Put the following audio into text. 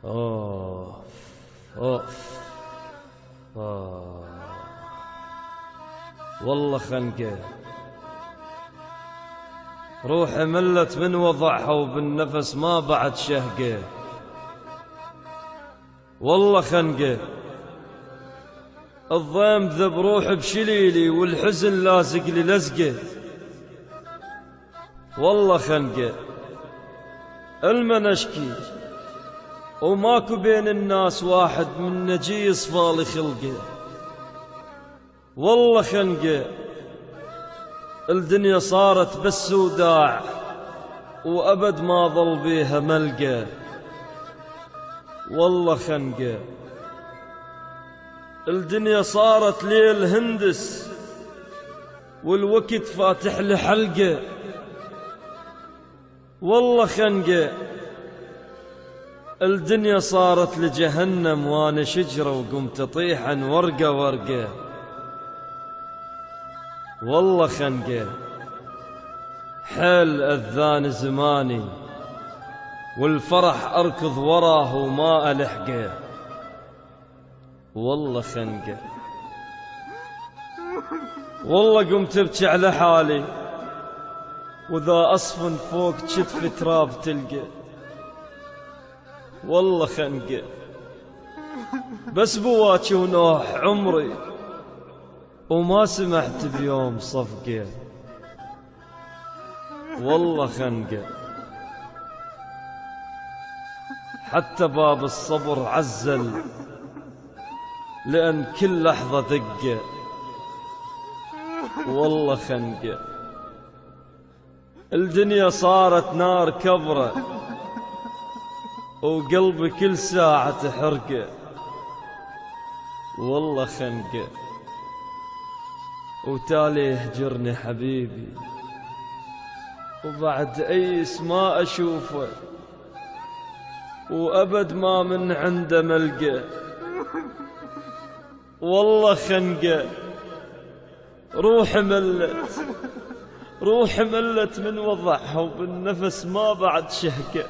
أوف أوف والله خنقة، روحي ملت من وضعها وبالنفس ما بعد شهقة. والله خنقة، الضيم ذب روحي بشليلي والحزن لازق لي لزقة. والله خنقة، المنشكي وماكو بين الناس واحد من نجي يصفالي خلقه. والله خنقة، الدنيا صارت بس وداع وأبد ما ظل بيها ملقى. والله خنقة، الدنيا صارت ليل هندس والوقت فاتح لحلقة. والله خنقة، الدنيا صارت لجهنم وانا شجرة وقمت اطيحا ورقة ورقة. والله خنقة، حيل أذان زماني والفرح أركض وراه وما ألحقه. والله خنقة، والله قمت ابكي على حالي وذا أصفن فوق كتف تراب تلقى. والله خنقة، بس بواكي ونوح عمري وما سمحت بيوم صفقة. والله خنقة، حتى باب الصبر عزل لأن كل لحظة دقة. والله خنقة، الدنيا صارت نار كبرة وقلبي كل ساعة تحرقه. والله خنقة، وتالي يهجرني حبيبي وبعد أيس ما أشوفه وأبد ما من عنده ملقى. والله خنقة، روحي ملت من وضعها وبالنفس ما بعد شهقة.